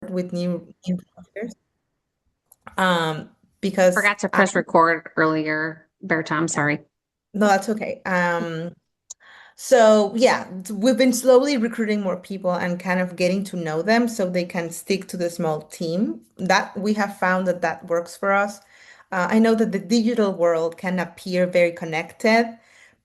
with new volunteers. Um, because Forgot to press record earlier, Berta. I'm sorry. no, that's okay. So yeah, we've been slowly recruiting more people and kind of getting to know them so they can stick to the small team. That we have found that that works for us. I know that the digital world can appear very connected,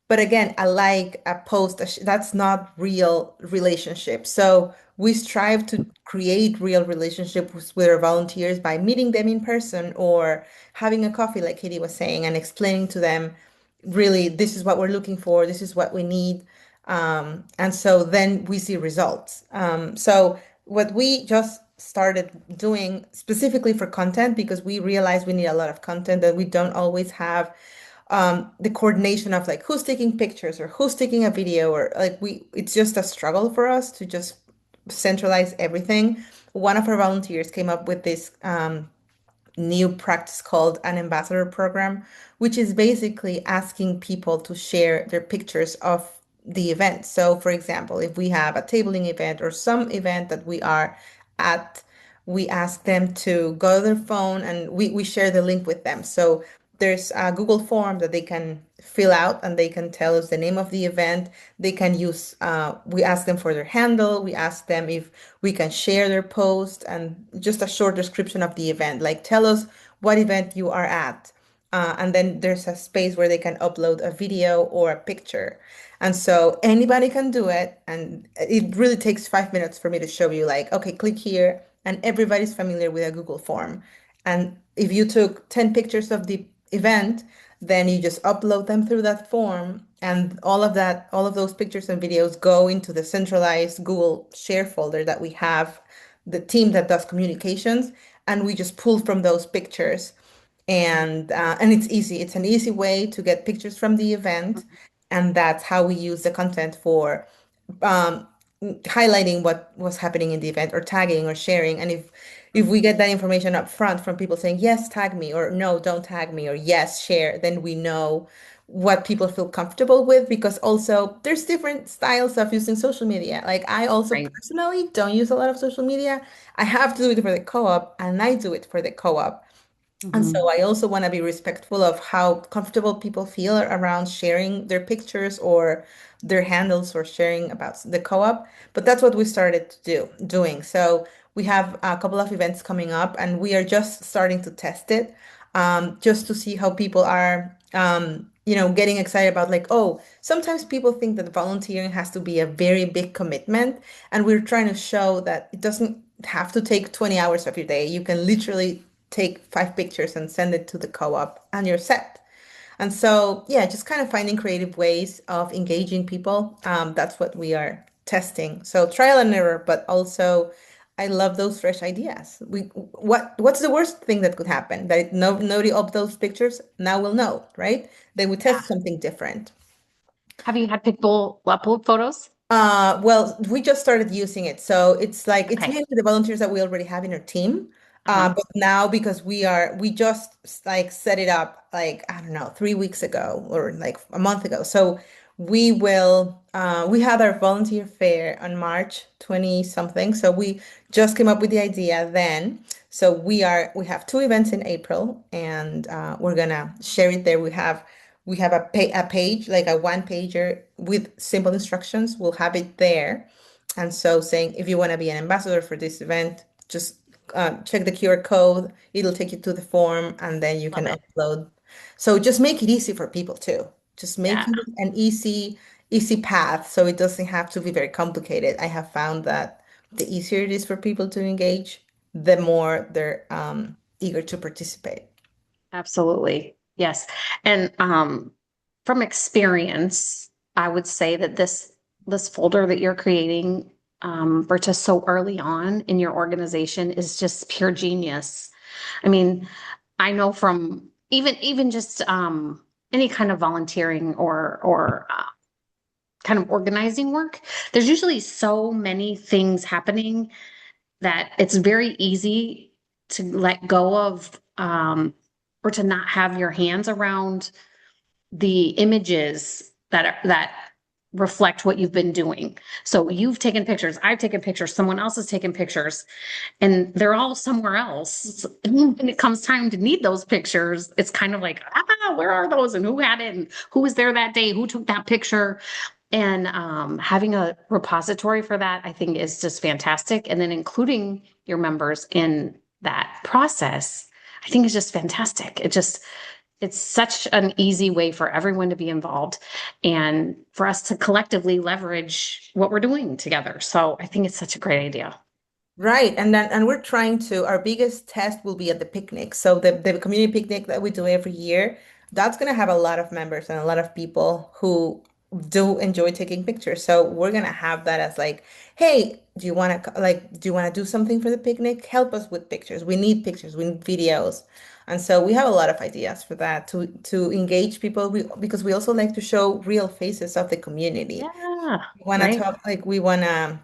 but again, I like a post that's not real relationship. So we strive to create real relationships with our volunteers by meeting them in person or having a coffee, like Katie was saying, and explaining to them, really, this is what we're looking for, this is what we need. And so then we see results. So what we just started doing specifically for content, because we realize we need a lot of content that we don't always have the coordination of like who's taking pictures or who's taking a video or like it's just a struggle for us to just centralize everything. One of our volunteers came up with this new practice called an ambassador program, which is basically asking people to share their pictures of the event. So, for example, if we have a tabling event or some event that we are at, we ask them to go to their phone and we share the link with them. So there's a Google form that they can fill out and they can tell us the name of the event. They can use, we ask them for their handle. We ask them if we can share their post and just a short description of the event. Like tell us what event you are at. And then there's a space where they can upload a video or a picture. And so anybody can do it. And it really takes 5 minutes for me to show you, like, okay, click here. And everybody's familiar with a Google form. And if you took 10 pictures of the event, then you just upload them through that form. And all of those pictures and videos go into the centralized Google Share folder that we have, the team that does communications. And we just pull from those pictures and it's easy. It's an easy way to get pictures from the event, and that's how we use the content for um, highlighting what was happening in the event, or tagging or sharing. And if we get that information up front from people saying yes, tag me, or no, don't tag me, or yes, share, then we know what people feel comfortable with, because also there's different styles of using social media. Like I also Right. personally don't use a lot of social media. I have to do it for the co-op, and I do it for the co-op. And so Mhm. I also want to be respectful of how comfortable people feel around sharing their pictures or their handles or sharing about the co-op. But that's what we started doing. So we have a couple of events coming up and we are just starting to test it, just to see how people are, getting excited about, like, oh, sometimes people think that volunteering has to be a very big commitment. And we're trying to show that it doesn't have to take 20 hours of your day. You can literally take 5 pictures and send it to the co-op and you're set. And so, yeah, just kind of finding creative ways of engaging people. That's what we are testing. So trial and error, but also I love those fresh ideas. What's the worst thing that could happen? That nobody uploads pictures? Now we'll know, right? Then we Yeah. test something different. Have you had people upload photos? Well, we just started using it. So it's like it's Okay. mainly the volunteers that we already have in our team. Uh-huh. But now because we just like set it up like, I don't know, 3 weeks ago or like a month ago. So we had our volunteer fair on March 20 something. So we just came up with the idea then. So we have 2 events in April and we're gonna share it there. We have a page, like a one pager with simple instructions. We'll have it there. And so saying, if you want to be an ambassador for this event, just check the QR code. It'll take you to the form and then you Love can it. upload. So just make it easy for people too. Just make Yeah. it an easy path so it doesn't have to be very complicated. I have found that the easier it is for people to engage, the more they're eager to participate. Absolutely. Yes. And from experience, I would say that this folder that you're creating, Berta, so early on in your organization is just pure genius. I mean, I know from even just any kind of volunteering or kind of organizing work, there's usually so many things happening that it's very easy to let go of or to not have your hands around the images that reflect what you've been doing. So you've taken pictures, I've taken pictures, someone else has taken pictures, and they're all somewhere else. When it comes time to need those pictures, it's kind of like, where are those? And who had it? And who was there that day? Who took that picture? And having a repository for that, I think, is just fantastic. And then including your members in that process, I think is just fantastic. It's such an easy way for everyone to be involved and for us to collectively leverage what we're doing together. So I think it's such a great idea. Right. And we're trying to, our biggest test will be at the picnic. So the community picnic that we do every year, that's going to have a lot of members and a lot of people who do enjoy taking pictures. So we're going to have that as like, hey, do you want to do something for the picnic? Help us with pictures. We need pictures, we need videos. And so we have a lot of ideas for that to engage people. Because we also like to show real faces of the community. Yeah, We want to right. talk, like we want to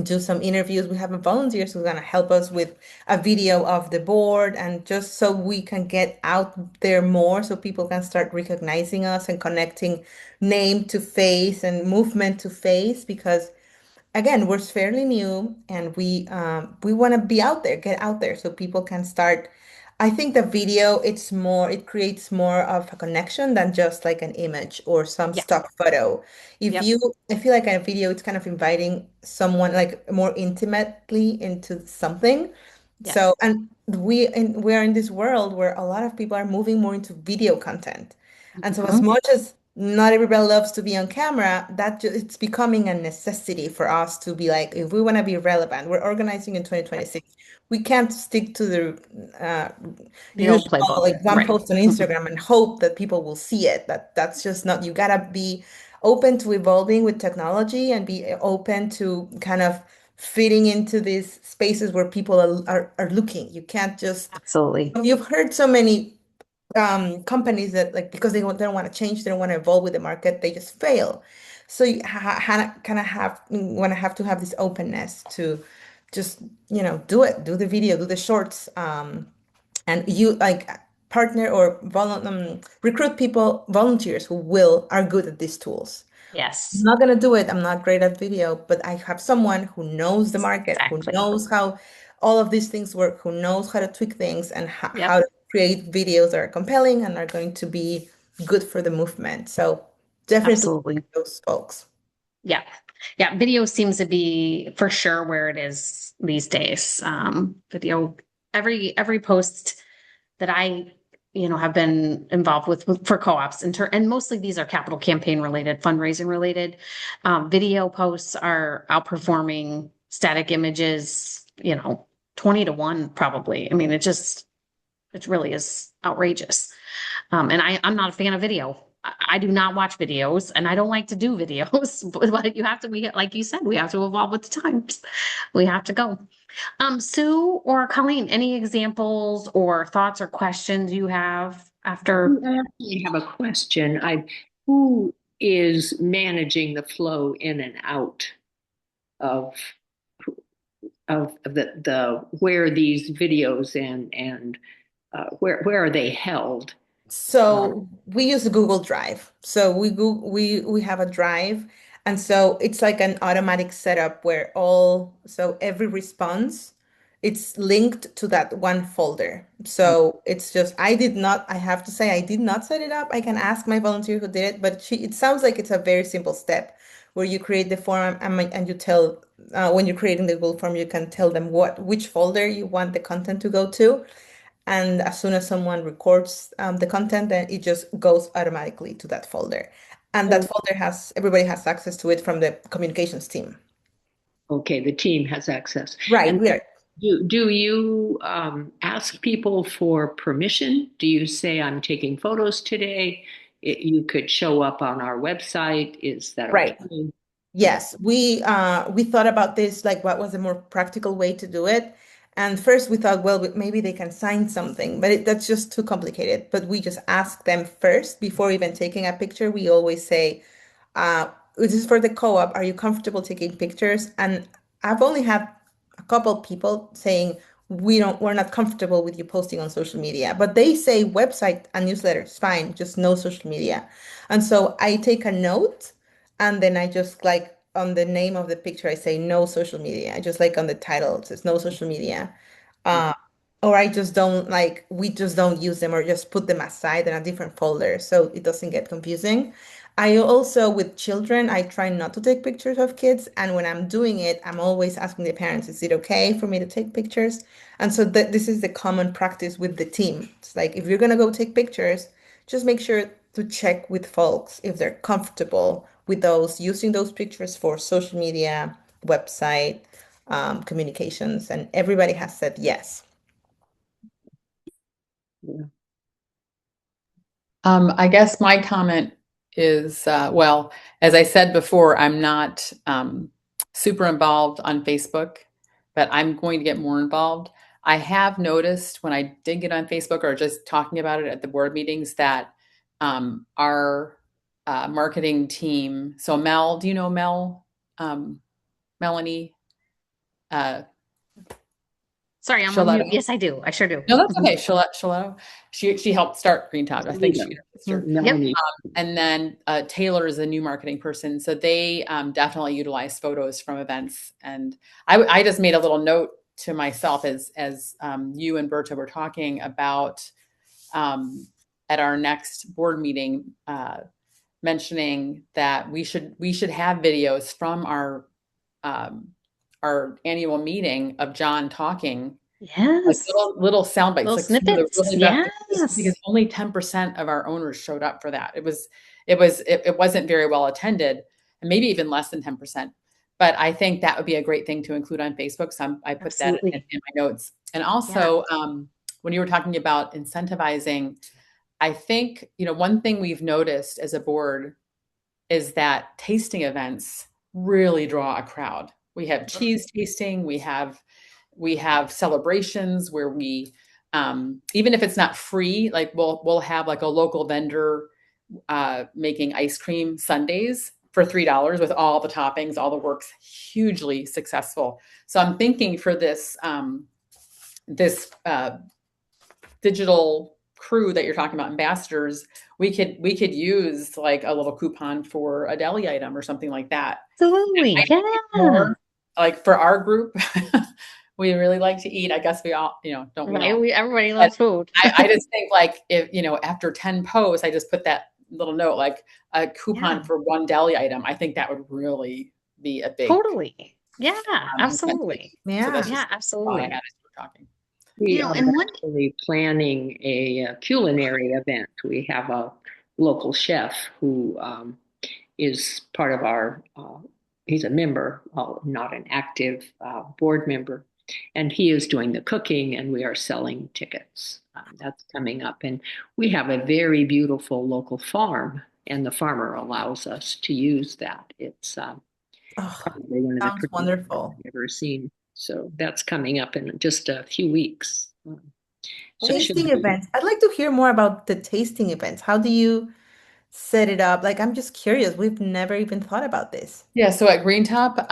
do some interviews. We have a volunteer who's going to help us with a video of the board, and just so we can get out there more so people can start recognizing us and connecting name to face and movement to face, because again, we're fairly new and we want to be out there, get out there so people can start. I think the video, it creates more of a connection than just like an image or some Yeah. stock photo. If Yep. you, I feel like a video, it's kind of inviting someone like more intimately into something. So, Yes. and we're in this world where a lot of people are moving more into video content. And so as Mhm. much as not everybody loves to be on camera, it's becoming a necessity for us to be like, if we want to be relevant, we're organizing in Yep. 2026. We can't stick to the The old usual playbook. like one Right. post on Instagram and hope that people will see it. That's just not, you gotta be open to evolving with technology and be open to kind of fitting into these spaces where people are looking. You can't just, Absolutely. you've heard so many companies that like because they don't want to change, they don't want to evolve with the market, they just fail. So you kind of have want to have this openness to just do the video, do the shorts, and you like partner or recruit people, volunteers who will are good at these tools. I'm Yes. not gonna do it. I'm not great at video, but I have someone who knows the market, who Exactly. knows how all of these things work, who knows how to tweak things and how Yep. to create videos that are compelling and are going to be good for the movement. So definitely Absolutely. those folks. Yeah. Yeah. Video seems to be for sure where it is these days. Video, every post that I, have been involved with for co-ops and mostly these are capital campaign related, fundraising related. Video posts are outperforming static images, 20 to 1 probably. I mean, it really is outrageous. And I'm not a fan of video. I do not watch videos and I don't like to do videos, but like you said, we have to evolve with the times. We have to go. Sue or Colleen, any examples or thoughts or questions you have after? I actually have a question. Who is managing the flow in and out of the where these videos and where are they held? So Um, we use Google Drive. So we have a drive, and so it's like an automatic setup where every response it's linked to that one folder. So it's just I have to say I did not set it up. I can ask my volunteer who did it, but it sounds like it's a very simple step where you create the form and you tell when you're creating the Google form, you can tell them which folder you want the content to go to. And as soon as someone records the content, then it just goes automatically to that folder. And that oh, folder everybody has access to it from the communications team. okay, the team has access. Right, And we are. do you ask people for permission? Do you say I'm taking photos today? You could show up on our website. Is that Right. okay? Yes, we thought about this, like what was a more practical way to do it. And first we thought, well, maybe they can sign something, but that's just too complicated. But we just ask them first before even taking a picture. We always say, this is for the co-op. Are you comfortable taking pictures? And I've only had a couple people saying we're not comfortable with you posting on social media, but they say website and newsletter is fine, just no social media. And so I take a note And then I just like on the name of the picture, I say no social media. I just like on the title, it says no social media. Uh, or I just don't like, we just don't use them or just put them aside in a different folder so it doesn't get confusing. I also, with children, I try not to take pictures of kids. And when I'm doing it, I'm always asking the parents, is it okay for me to take pictures? And so this is the common practice with the team. It's like, if you're going to go take pictures, just make sure to check with folks if they're comfortable with those, using those pictures for social media, website, communications, and everybody has said yes. Yeah. I guess my comment is, well, as I said before, I'm not super involved on Facebook, but I'm going to get more involved. I have noticed when I did get on Facebook or just talking about it at the board meetings that our marketing team, so Mel, do you know Mel? Melanie? Sorry, I'm on Shaletta? mute. Yes, I do. I sure do. No, that's okay. Shaletta. She helped start Green Top. I think she sister. Melanie. And then Taylor is a new marketing person. So they definitely utilize photos from events. And I just made a little note to myself as you and Berta were talking about at our next board meeting, mentioning that we should have videos from our annual meeting of John talking. Like Yes. little sound bites, Little like some of the snippets. really best, Yes. because only 10% of our owners showed up for that. It wasn't very well attended, and maybe even less than 10%. But I think that would be a great thing to include on Facebook. So I put that Absolutely. in my notes. And also, when you were talking about incentivizing, I think, one thing we've noticed as a board is that tasting events really draw a crowd. We have cheese tasting, we have celebrations where we even if it's not free, like we'll have like a local vendor making ice cream sundaes for $3 with all the toppings, all the works, hugely successful. So I'm thinking for this this digital crew that you're talking about, ambassadors, we could use like a little coupon for a deli item or something like that. Absolutely. Yeah. More, like for our group, we really like to eat. I guess we all, don't we Right. all? Everybody loves food. I just think like if, after 10 posts, I just put that little note, like a coupon for one deli item. I think that would really be a big. Totally. Yeah, absolutely. Yeah. So that's Yeah, just thought I absolutely. had as we're talking. We know, are and one- actually planning a culinary event. We have a local chef who is part of our, he's a member, not an active board member, and he is doing the cooking and we are selling tickets. That's coming up. And we have a very beautiful local farm, and the farmer allows us to use that. It's probably one of the sounds prettiest wonderful. I've ever seen. So that's coming up in just a few weeks. So it should Tasting be- events. I'd like to hear more about the tasting events. How do you set it up? Like, I'm just curious. We've never even thought about this. Yeah, so at Green Top,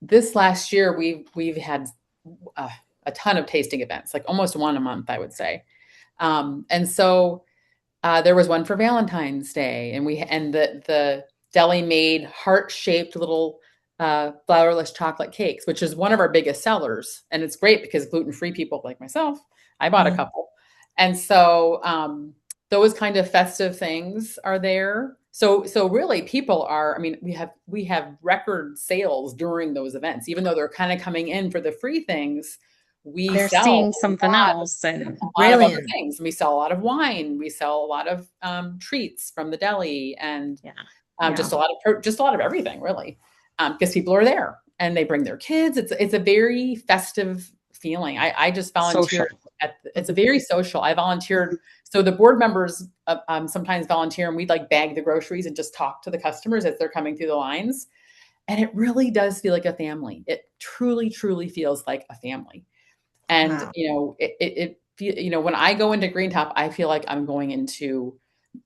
this last year we've had a ton of tasting events, like almost one a month, I would say. And so there was one for Valentine's Day, and the deli made heart-shaped little flourless chocolate cakes, which is one of our biggest sellers. And it's great because gluten-free people like myself, I bought a couple. And so those kind of festive things are there. So really people are, I mean, we have record sales during those events, even though they're kind of coming in for the free things. They're sell seeing something else and a lot of other Brilliant. things. We sell a lot of wine. We sell a lot of treats from the deli, and just a lot of everything, really, because people are there and they bring their kids. It's a very festive feeling. I just volunteered it's a very social. I volunteered. So the board members sometimes volunteer, and we'd like bag the groceries and just talk to the customers as they're coming through the lines. And it really does feel like a family. It truly, truly feels like a family. And, Wow. when I go into Green Top, I feel like I'm going into,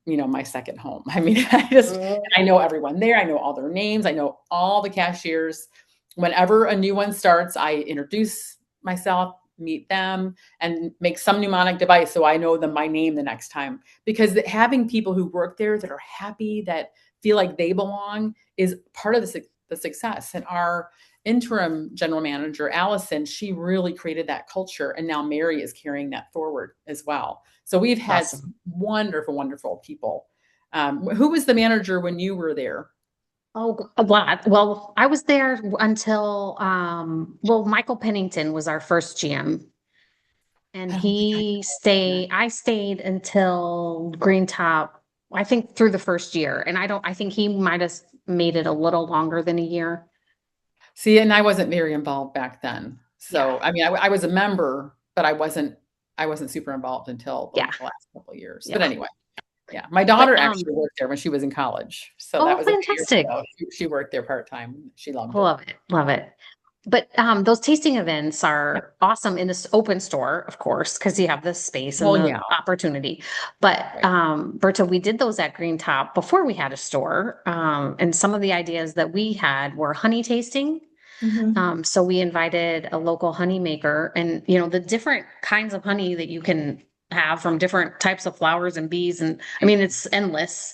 my second home. I mean, I know everyone there. I know all their names. I know all the cashiers. Whenever a new one starts, I introduce myself, meet them, and make some mnemonic device so I know them by name the next time. Because having people who work there that are happy, that feel like they belong is part of the success. And our interim general manager, Allison, she really created that culture. And now Mary is carrying that forward as well. So we've had Awesome. some wonderful, wonderful people. Who was the manager when you were there? Oh, a lot. Well, I was there until, well, Michael Pennington was our first GM. And I don't think I stayed until Green Top, I think through the first year. And I think he might have made it a little longer than a year. See, and I wasn't very involved back then. So, Yeah. I mean, I was a member, but I wasn't super involved until the Yeah. last couple of years. Yeah. But anyway, yeah, my daughter But, actually worked there when she was in college. So that oh, was a few years fantastic. ago. She worked there part-time. She loved it. Love it. Love it. But those tasting events are awesome in this open store, of course, because you have the space and Well, the yeah. opportunity. But Berta, we did those at Green Top before we had a store. And some of the ideas that we had were honey tasting. Mhm. So we invited a local honey maker, and the different kinds of honey that you can have from different types of flowers and bees, and I mean it's endless.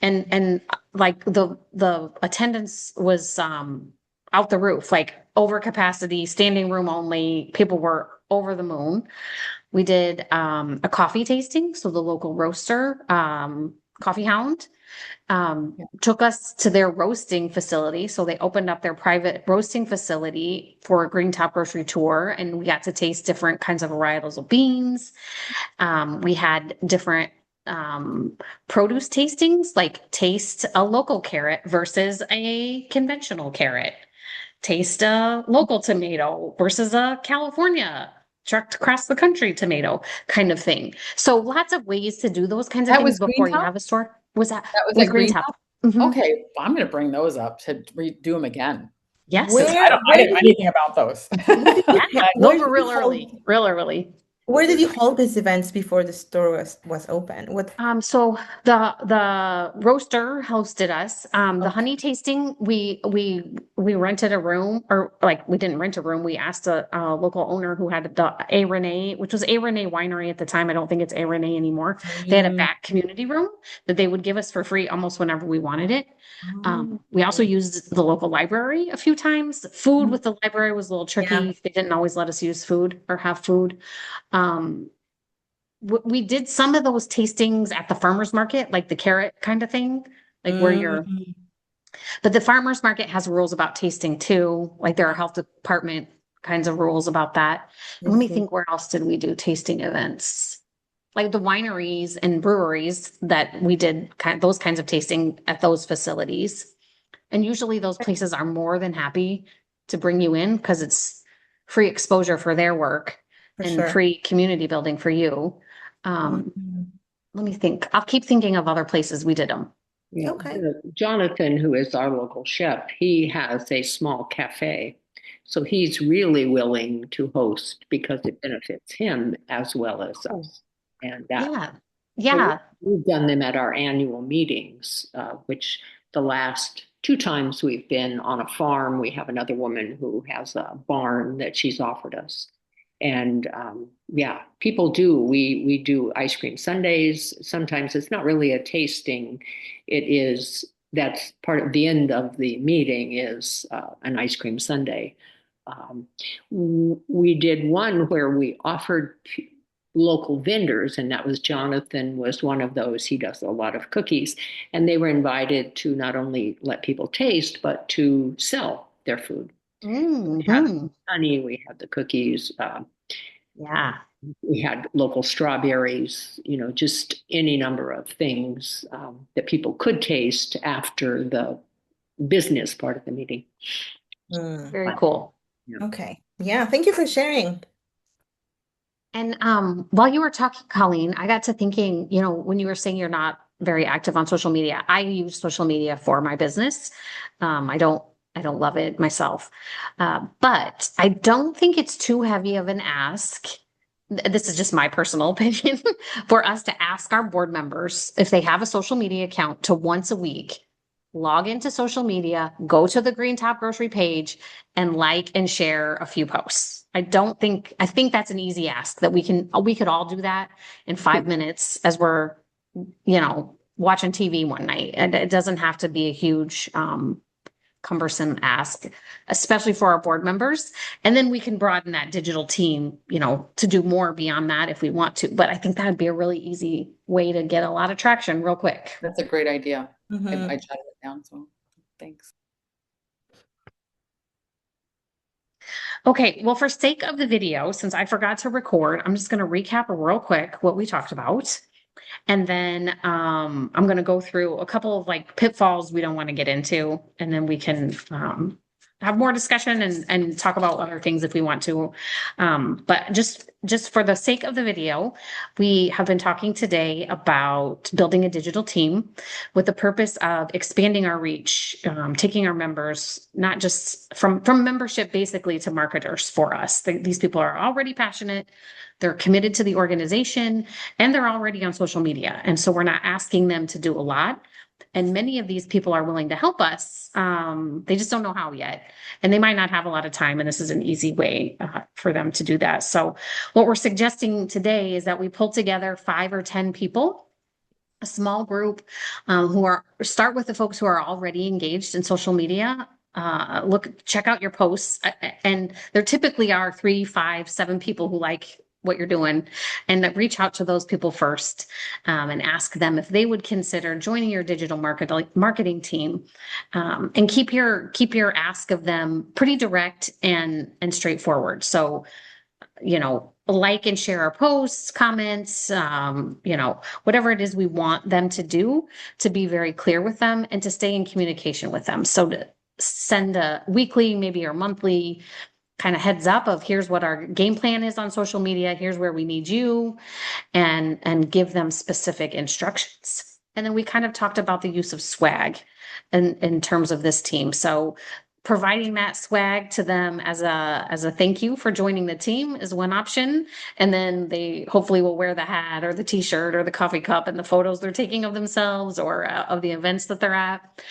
And like the attendance was out the roof, like over capacity, standing room only. People were over the moon. We did a coffee tasting, so the local roaster, Coffee Hound, took us to their roasting facility. So they opened up their private roasting facility for a Green Top grocery tour, and we got to taste different kinds of varietals of beans. We had different produce tastings, like taste a local carrot versus a conventional carrot, taste a local tomato versus a California trucked across the country tomato kind of thing. So lots of ways to do those kinds of That things was Green before you Top? have a store. That was Was at Green Green Top? Top? Mhm. Okay, I'm going to bring those up to redo them again. Yes. Where- I didn't know anything about those. Yeah, Where those were did real you early, hold- real early. Where did you hold these events before the store was open? What? So the roaster hosted us. The Okay. honey tasting, we rented a room, or like we didn't rent a room. We asked a local owner who had the A Renee, which was A Renee Winery at the time. I don't think it's A Renee anymore. They had a back community room that they would give us for free almost whenever we wanted it. We also used the local library a few times. Food with the library was a little tricky. Yeah. They didn't always let us use food or have food. We did some of those tastings at the farmer's market, like the carrot kind of thing, like where you're, but the farmer's market has rules about tasting too. Like there are health department kinds of rules about that. And let me think, where else did we do tasting events? Like the wineries and breweries that we did those kinds of tasting at those facilities. And usually those places are more than happy to bring you in because it's free exposure for their work For and sure. free community building for you. Mhm. Let me think. I'll keep thinking of other places we did them. Yeah. Okay. Jonathan, who is our local chef, he has a small cafe. So he's really willing to host because it benefits him as well as us. And Yeah. so Yeah. we've done them at our annual meetings, which the last 2 times we've been on a farm. We have another woman who has a barn that she's offered us. And yeah, people do. We do ice cream sundaes. Sometimes it's not really a tasting. That's part of the end of the meeting is an ice cream sundae. We did one where we offered local vendors, and that was Jonathan was one of those. He does a lot of cookies, and they were invited to not only let people taste, but to sell their food. We had honey, we had the cookies, Yeah. we had local strawberries, just any number of things that people could taste after the business part of the meeting. Very cool. Okay. Yeah. Thank you for sharing. And while you were talking, Colleen, I got to thinking, when you were saying you're not very active on social media, I use social media for my business. I don't love it myself. But I don't think it's too heavy of an ask. This is just my personal opinion for us to ask our board members if they have a social media account to once a week log into social media, go to the Green Top Grocery page and like and share a few posts. I think that's an easy ask that we could all do that in 5 minutes as we're, watching TV one night. And it doesn't have to be a huge, cumbersome ask, especially for our board members. And then we can broaden that digital team, to do more beyond that if we want to. But I think that'd be a really easy way to get a lot of traction real quick. That's a great idea. Mhm. I jotted it down, so thanks. Okay, well, for sake of the video, since I forgot to record, I'm just going to recap real quick what we talked about. And then I'm going to go through a couple of like pitfalls we don't want to get into, and then we can have more discussion and talk about other things if we want to. But just for the sake of the video, we have been talking today about building a digital team with the purpose of expanding our reach, taking our members, not just from membership basically to marketers for us. These people are already passionate. They're committed to the organization and they're already on social media. And so we're not asking them to do a lot. And many of these people are willing to help us. They just don't know how yet. And they might not have a lot of time. And this is an easy way for them to do that. So what we're suggesting today is that we pull together 5 or 10 people, a small group start with the folks who are already engaged in social media. Check out your posts. And there typically are 3, 5, 7 people who like what you're doing, and reach out to those people first and ask them if they would consider joining your digital marketing team, and keep your ask of them pretty direct and straightforward. So, like and share our posts, comments, whatever it is we want them to do, to be very clear with them and to stay in communication with them. So to send a weekly, maybe or monthly kind of heads up of here's what our game plan is on social media, here's where we need you, and give them specific instructions. And then we kind of talked about the use of swag in terms of this team. So providing that swag to them as a thank you for joining the team is one option. And then they hopefully will wear the hat or the t-shirt or the coffee cup and the photos they're taking of themselves or of the events that they're at.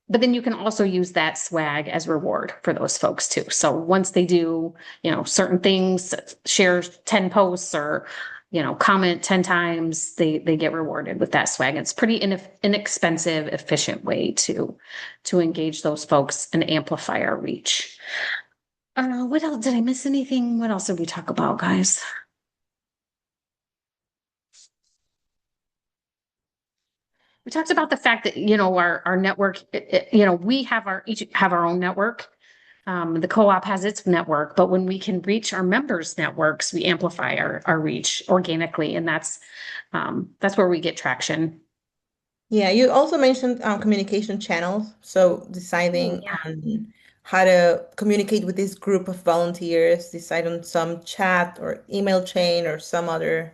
But then you can also use that swag as reward for those folks too. So once they do, certain things, share 10 posts or, comment 10 times, they get rewarded with that swag. It's pretty inexpensive, efficient way to engage those folks and amplify our reach. What else? Did I miss anything? What else did we talk about, guys? We talked about the fact that, our network, we each have our own network. The co-op has its network, but when we can reach our members' networks, we amplify our reach organically. And that's where we get traction. Yeah, you also mentioned communication channels. So deciding on how to communicate with this group of volunteers, decide on some chat or email chain or some other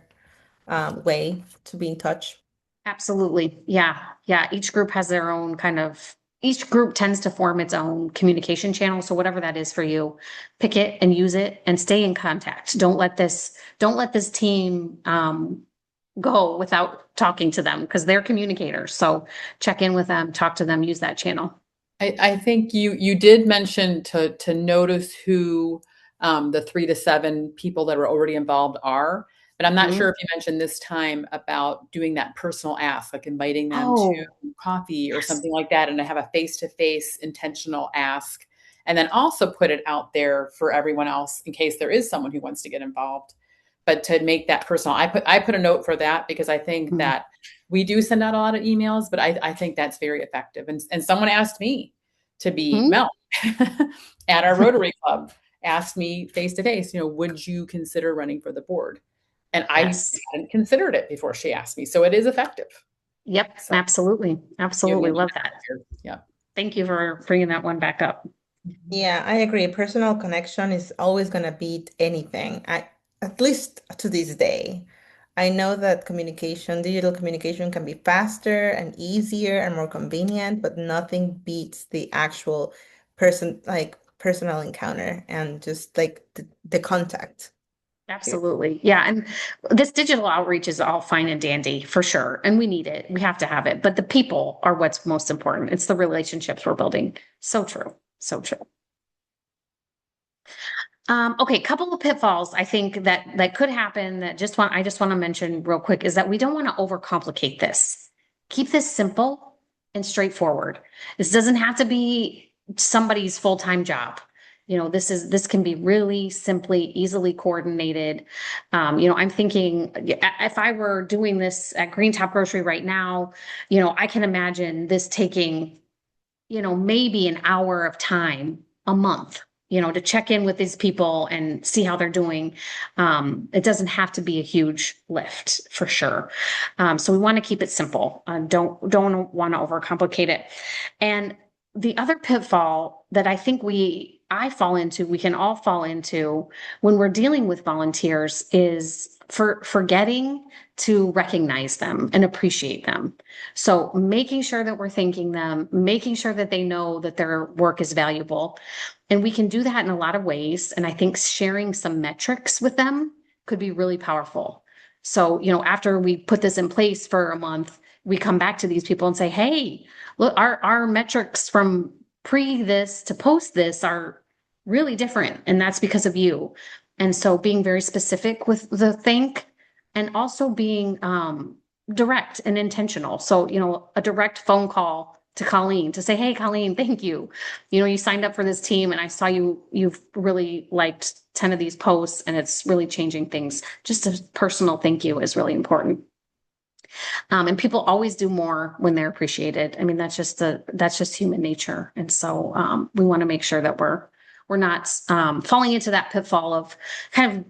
way to be in touch. Absolutely. Yeah. Yeah. Each group has their own each group tends to form its own communication channel. So whatever that is for you, pick it and use it and stay in contact. Don't let this team go without talking to them, because they're communicators. So check in with them, talk to them, use that channel. I think you did mention to notice who the 3 to 7 people that are already involved are. But I'm not sure if you mentioned this time about doing that personal ask, like inviting them to coffee or something like that, and to have a face-to-face intentional ask, and then also put it out there for everyone else in case there is someone who wants to get involved. But to make that personal, I put a note for that, because I think that we do send out a lot of emails, but I think that's very effective. And someone asked me to be Mel at our Rotary Club, asked me face-to-face, would you consider running for the board? And I hadn't considered it before she asked me. So it is effective. Yep. So, absolutely. Absolutely. Love that. Yeah. Thank you for bringing that one back up. Yeah, I agree. Personal connection is always going to beat anything. At least to this day. I know that digital communication can be faster and easier and more convenient, but nothing beats the actual personal encounter and just like the contact. Absolutely. Yeah. And this digital outreach is all fine and dandy for sure. And we need it. We have to have it. But the people are what's most important. It's the relationships we're building. So true. So true. Okay, couple of pitfalls I think that could happen that I just want to mention real quick is that we don't want to overcomplicate this. keep this simple and straightforward. This doesn't have to be somebody's full-time job. This can be really simply, easily coordinated. I'm thinking if I were doing this at Green Top Grocery right now, I can imagine this taking, maybe an hour of time a month, to check in with these people and see how they're doing. It doesn't have to be a huge lift for sure. So we want to keep it simple. Don't want to overcomplicate it. And the other pitfall that I think we can all fall into when we're dealing with volunteers is forgetting to recognize them and appreciate them. So making sure that we're thanking them, making sure that they know that their work is valuable. And we can do that in a lot of ways. And I think sharing some metrics with them could be really powerful. So, after we put this in place for a month, we come back to these people and say, hey, look, our metrics from pre this to post this are really different. And that's because of you. And so being very specific with the thank, and also being direct and intentional. So, a direct phone call to Colleen to say, hey, Colleen, thank you. You signed up for this team and I saw you've really liked 10 of these posts and it's really changing things. Just a personal thank you is really important. And people always do more when they're appreciated. I mean, that's just human nature. And so we want to make sure that we're not falling into that pitfall of kind of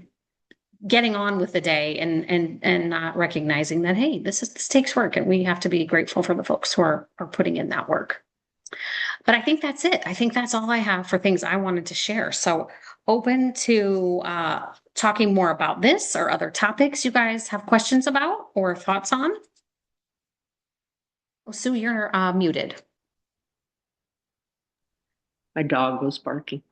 getting on with the day and not recognizing that, hey, this takes work and we have to be grateful for the folks who are putting in that work. But I think that's it. I think that's all I have for things I wanted to share. So open to talking more about this or other topics you guys have questions about or thoughts on. Oh, Sue, you're muted. My dog was barking.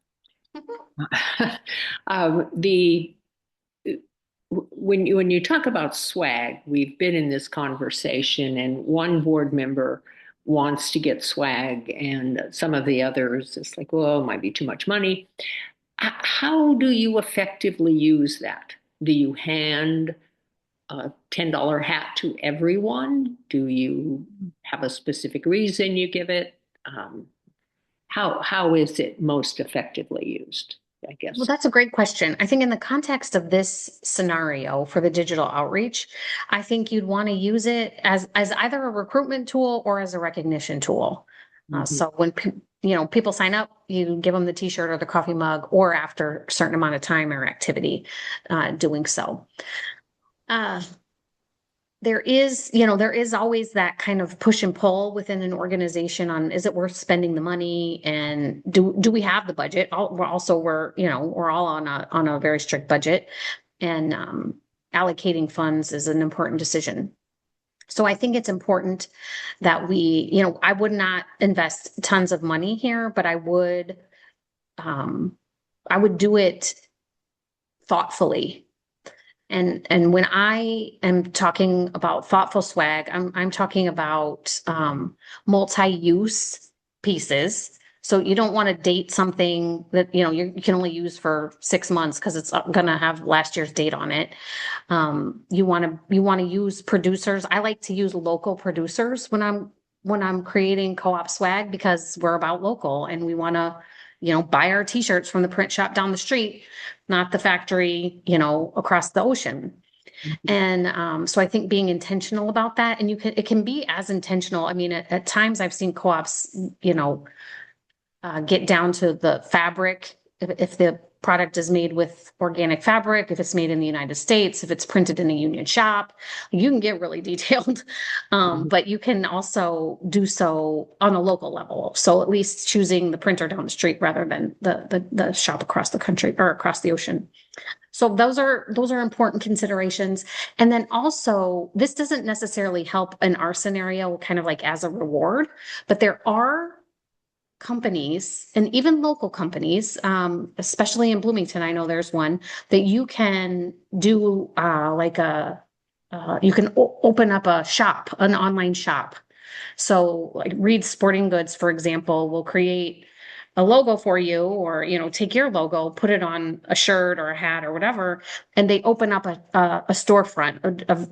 When you talk about swag, we've been in this conversation, and one board member wants to get swag, and some of the others, it's like, well, it might be too much money. How do you effectively use that? Do you hand a $10 hat to everyone? Do you have a specific reason you give it? How is it most effectively used, I guess? Well, that's a great question. I think in the context of this scenario for the digital outreach, I think you'd want to use it as either a recruitment tool or as a recognition tool. So when people sign up, you give them the t-shirt or the coffee mug, or after a certain amount of time or activity doing so. There is always that kind of push and pull within an organization on, is it worth spending the money, and do we have the budget? We're all on a very strict budget, and allocating funds is an important decision. So I think it's important that I would not invest tons of money here, but I would do it thoughtfully. And when I am talking about thoughtful swag, I'm talking about multi-use pieces. So you don't want to date something that you can only use for 6 months because it's going to have last year's date on it. You want to use producers. I like to use local producers when I'm creating co-op swag, because we're about local and we want to buy our t-shirts from the print shop down the street, not the factory, across the ocean. And so I think being intentional about that, and it can be as intentional. I mean, at times I've seen co-ops, get down to the fabric. If the product is made with organic fabric, if it's made in the United States, if it's printed in a union shop, you can get really detailed. But you can also do so on a local level. So at least choosing the printer down the street rather than the shop across the country or across the ocean. So those are important considerations. And then also, this doesn't necessarily help in our scenario, kind of like as a reward, but there are companies, and even local companies, especially in Bloomington, I know there's one that you can do you can open up a shop, an online shop. So like Reed's Sporting Goods, for example, will create a logo for you, or take your logo, put it on a shirt or a hat or whatever, and they open up a storefront,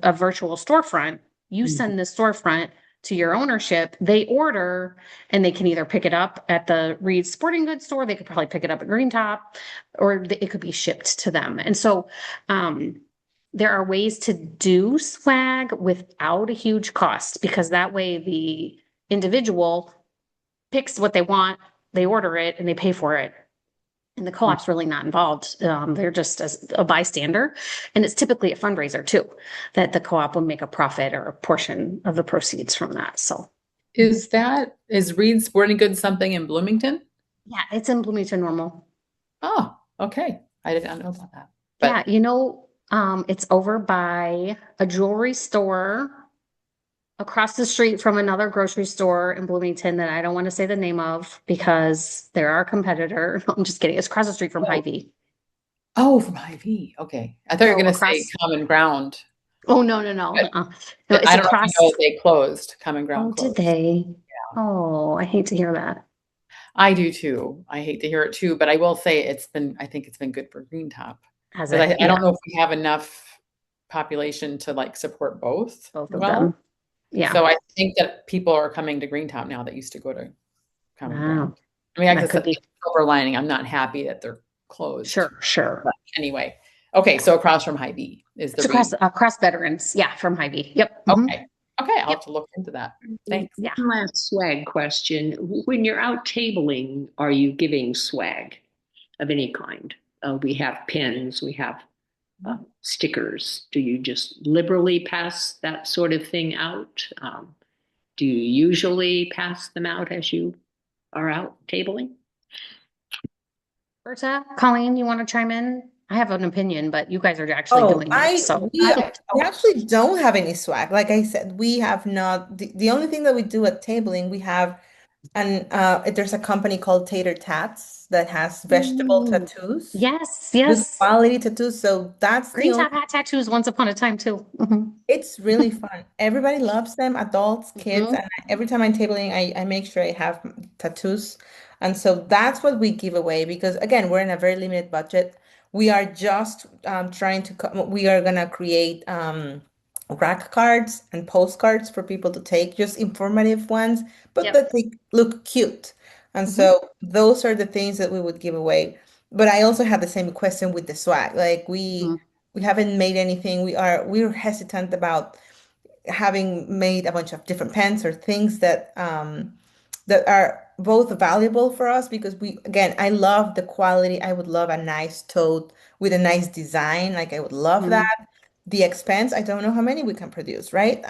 a virtual storefront. You send the storefront to your ownership, they order and they can either pick it up at the Reed's Sporting Goods store, they could probably pick it up at Green Top, or it could be shipped to them. And so there are ways to do swag without a huge cost, because that way the individual picks what they want, they order it, and they pay for it. And the co-op's really not involved. They're just as a bystander. And it's typically a fundraiser too, that the co-op will make a profit or a portion of the proceeds from that. So Is Reed's Sporting Goods something in Bloomington? yeah, it's in Bloomington Normal. Oh, okay. I did not know about that. But Yeah, it's over by a jewelry store across the street from another grocery store in Bloomington that I don't want to say the name of because they're our competitor. I'm just kidding. It's across the street from Hy-Vee. oh, from Hy-Vee. Okay. I thought you were So going to say across- Common Ground. Oh, no. But No, I it's don't know across. if you know they closed. Common Ground Oh, closed. did they? Oh, I hate to hear that. I do too. I hate to hear it too, but I will say I think it's been good for Green Top. Has Because it? I don't know if we have enough population to like support both. Both of well. them. Yeah. So I think that people are coming to Green Top now that used to go to Common Wow. Ground. I mean, I That guess could that's be. the silver lining. I'm not happy that they're closed. Sure. But anyway. Okay, so across from Hy-Vee is the It's across Veterans. Yeah, from Hy-Vee. Yep. Reed. Mhm. Okay. Okay, I'll have to look into that. Thanks. Yeah. One last swag question. When you're out tabling, are you giving swag of any kind? We have pins, we have stickers. Do you just liberally pass that sort of thing out? Do you usually pass them out as you are out tabling? Berta, Colleen, you want to chime in? I have an opinion, but you guys are actually Oh, doing it. So we actually don't have any swag. Like I said, we have not, the only thing that we do at tabling, we have there's a company called Tater Tats that has vegetable tattoos. yes. Good quality tattoos. So that's the Green only, Top had tattoos once upon a time too. Mhm. it's really fun. Everybody loves them, adults, kids, Mhm. and every time I'm tabling, I make sure I have tattoos. And so that's what we give away because again, we're in a very limited budget. We are just trying to, we are gonna create rack cards and postcards for people to take, just informative ones, but Yep. that they look cute. And so those are the things that we would give away. But I also have the same question with the swag. Like we haven't made anything. We're hesitant about having made a bunch of different pens or things that that are both valuable for us because I love the quality. I would love a nice tote with a nice design. Like I would love that. The expense, I don't know how many we can produce, right?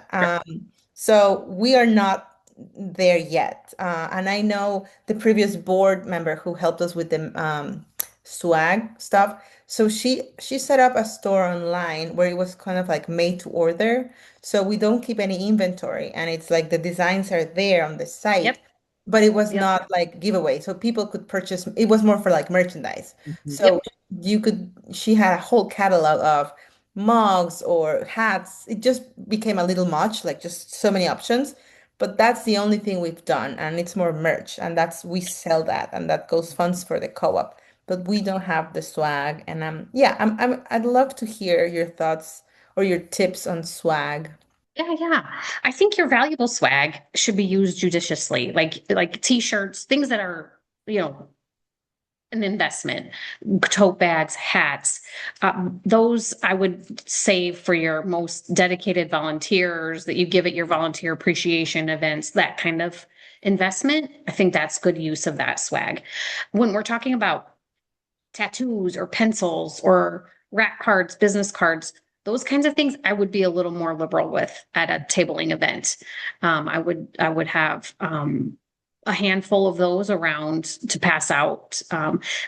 So we are not there yet. And I know the previous board member who helped us with the swag stuff. So she set up a store online where it was kind of like made to order. So we don't keep any inventory and it's like the designs are there on the site. Yep. But it was Yep. not like giveaway. So people could purchase, it was more for like merchandise. So she had a whole catalog of mugs or hats. It just became a little much, like just so many options. But that's the only thing we've done, and it's more merch, and we sell that, and that goes funds for the co-op. But we don't have the swag, and I'd love to hear your thoughts or your tips on swag. Yeah. I think your valuable swag should be used judiciously, like t-shirts, things that are, an investment, tote bags, hats. Those I would save for your most dedicated volunteers that you give at your volunteer appreciation events, that kind of investment. I think that's good use of that swag. When we're talking about tattoos or pencils or rack cards, business cards, those kinds of things, I would be a little more liberal with at a tabling event. I would have a handful of those around to pass out.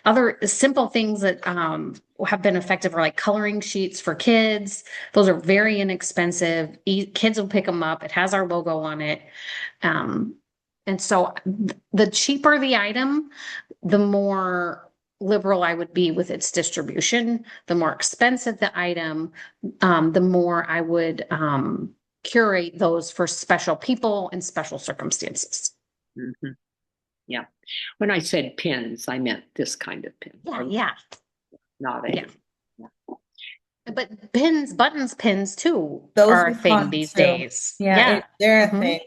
Other simple things that have been effective are like coloring sheets for kids. Those are very inexpensive. Kids will pick them up. It has our logo on it. And so the cheaper the item, the more liberal I would be with its distribution. The more expensive the item, the more I would curate those for special people and special circumstances. Mm-hmm. Yeah. When I said pins, I meant this kind of pin. Yeah. Not a. Yeah. But pins, buttons, pins too Those are are a thing fun these too. days. Yeah, they're a thing.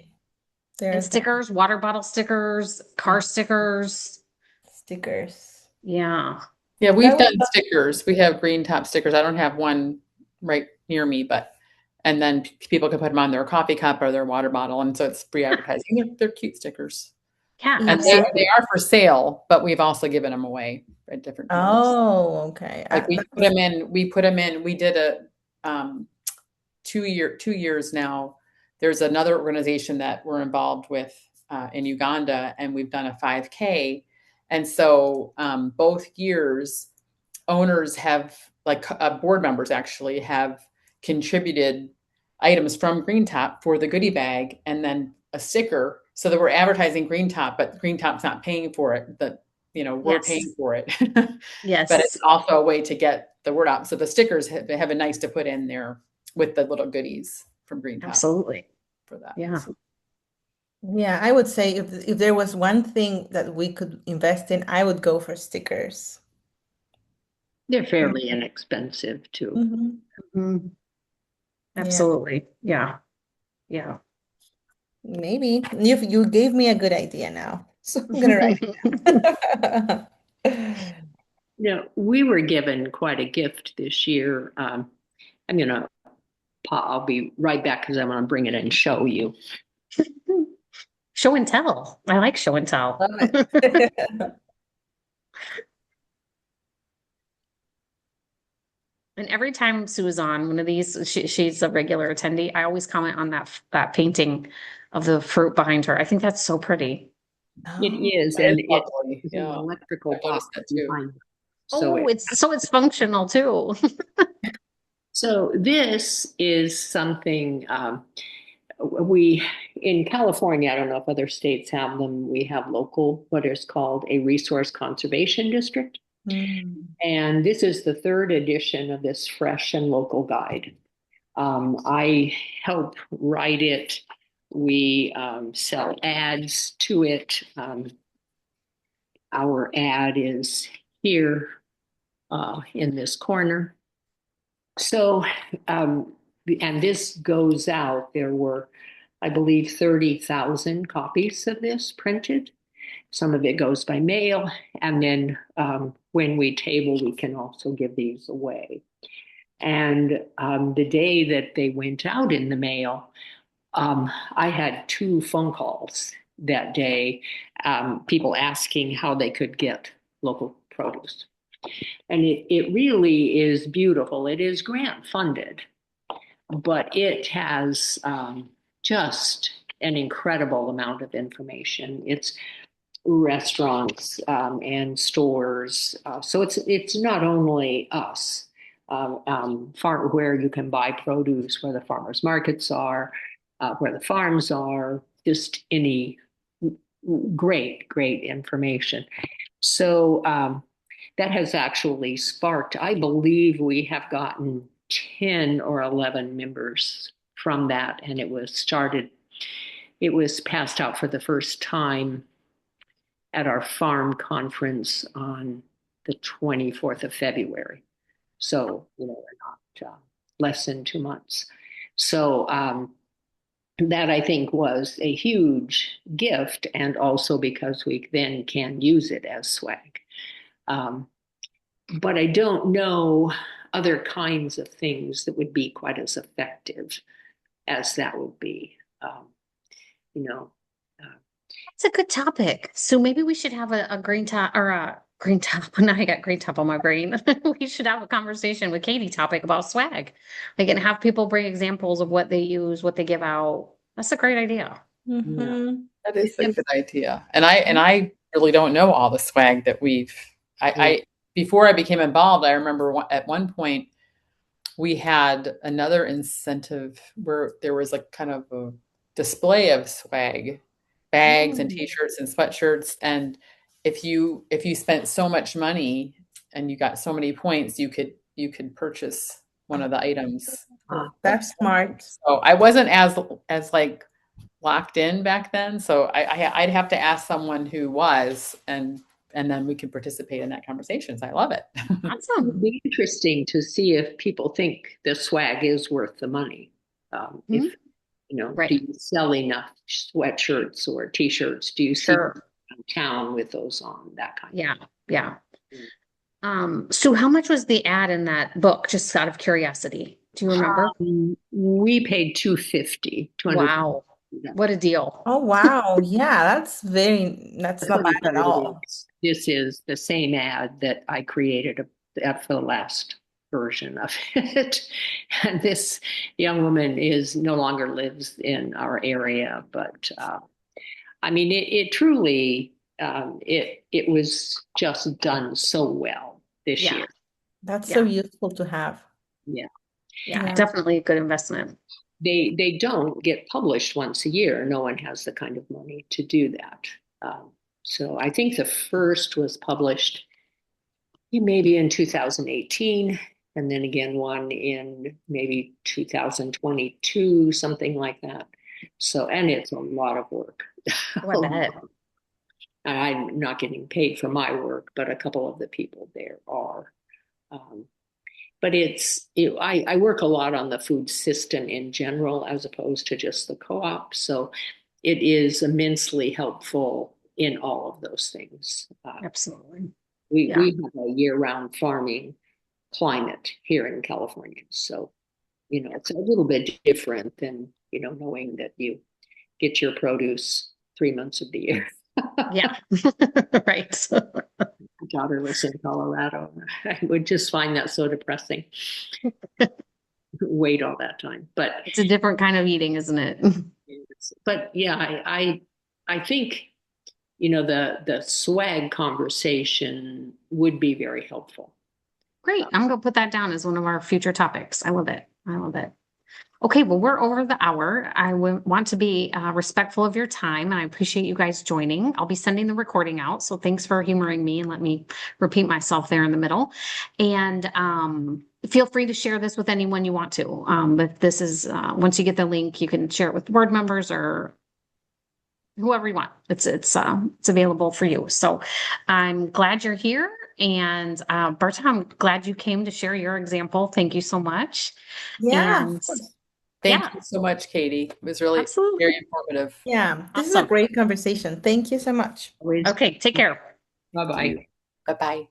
There are And stickers, water bottle stickers, car stickers. stickers. Yeah. Yeah, That we've was done stickers. We have green top stickers. I don't have one right near me, but and then people can put them on their coffee cup or their water bottle, and so it's free advertising. They're cute stickers, Yeah, and Yeah. they are for sale, but we've also given them away at different times. Oh, okay. Like we put them in. We did a 2 years now. There's another organization that we're involved with in Uganda, and we've done a 5K. And so both years, owners have, like board members actually, have contributed items from Green Top for the goodie bag and then a sticker, so that we're advertising Green Top, but Green Top's not paying for it. That we're Yes. paying for it. Yes. But it's also a way to get the word out. So the stickers have been nice to put in there with the little goodies from Green Top Absolutely. for that. Yeah. Yeah, I would say if there was one thing that we could invest in, I would go for stickers. They're fairly inexpensive too. Mhm. Mhm. Absolutely. Yeah. Yeah. Maybe. You gave me a good idea now. So I'm gonna write it down. We were given quite a gift this year. I'm gonna, I'll be right back because I want to bring it and show you. Show and tell. I like show and tell. Love it. And every time Sue's on one of these, she's a regular attendee. I always comment on that painting of the fruit behind her. I think that's so pretty. It is, That is and lovely. it's an Yeah. electrical I've noticed box that too. behind it. So Oh, it's functional too. So this is something we in California, I don't know if other states have them. We have local, what is called a resource conservation district. Mm. And this is the third edition of this fresh and local guide. I help write it. We sell ads to it. Our ad is here in this corner. So, and this goes out. There were, I believe, 30,000 copies of this printed. Some of it goes by mail. And then when we table, we can also give these away. And the day that they went out in the mail, I had 2 phone calls that day, people asking how they could get local produce. And it really is beautiful. It is grant funded, but it has just an incredible amount of information. It's restaurants and stores. So it's not only us, where you can buy produce, where the farmers markets are, where the farms are, just any great information. So that has actually sparked, I believe we have gotten 10 or 11 members from that. And it was passed out for the first time at our farm conference on the 24th of February. So, we're not less than 2 months. So that I think was a huge gift, and also because we then can use it as swag. But I don't know other kinds of things that would be quite as effective as that would be. It's a good topic. So maybe we should have a green top or a green top. Now I got green top on my brain. We should have a conversation with Katie topic about swag. Like, and have people bring examples of what they use, what they give out. That's a great idea. Mhm. That is a good idea. And I really don't know all the swag that I before I became involved, I remember at one point we had another incentive where there was like kind of a display of swag, bags and t-shirts and sweatshirts. And if you spent so much money and you got so many points, you could purchase one of the items. That's smart. So I wasn't as like locked in back then. So I'd have to ask someone who was, and then we could participate in that conversation. So I love it. It Awesome. would be interesting to see if people think the swag is worth the money. Right. do you sell enough sweatshirts or t-shirts? Do you see Sure. people around town with those on, that kind Yeah. of Yeah. thing? Sue, how much was the ad in that book? Just out of curiosity. Do you remember? We paid 250, 200. Wow. What a deal. Oh, wow. Yeah, that's not bad at all. This is the same ad that I created for the last version of it. And this young woman is no longer lives in our area, but I mean, it truly, it was just done so well this Yeah. year. That's Yeah. so useful to have. Yeah. Yeah. Yeah. Definitely a good investment. They don't get published once a year. No one has the kind of money to do that. So I think the first was published maybe in 2018, and then again one in maybe 2022, something like that. So, and it's a lot of work. Oh, I bet. And I'm not getting paid for my work, but a couple of the people there are. But I work a lot on the food system in general as opposed to just the co-op. So it is immensely helpful in all of those things. Absolutely. We have a year-round farming climate here in California. So, it's a little bit different than, knowing that you get your produce 3 months of the year. Yeah. Right. My daughter lives in Colorado. I would just find that so depressing. Wait all that time. But It's a different kind of eating, isn't it? yeah, I think, the swag conversation would be very helpful. Great. I'm going to put that down as one of our future topics. I love it. I love it. Okay, well, we're over the hour. I want to be respectful of your time, and I appreciate you guys joining. I'll be sending the recording out, so thanks for humoring me and let me repeat myself there in the middle. And feel free to share this with anyone you want to. But this is once you get the link, you can share it with board members or whoever you want. It's available for you. So I'm glad you're here. And Berta, I'm glad you came to share your example. Thank you so much. Yeah, And of course. Thank you so much, Katie. It was really Absolutely. very informative. Yeah, this is a Awesome. great conversation. Thank you so much. Okay, take care. Bye-bye. Bye-bye.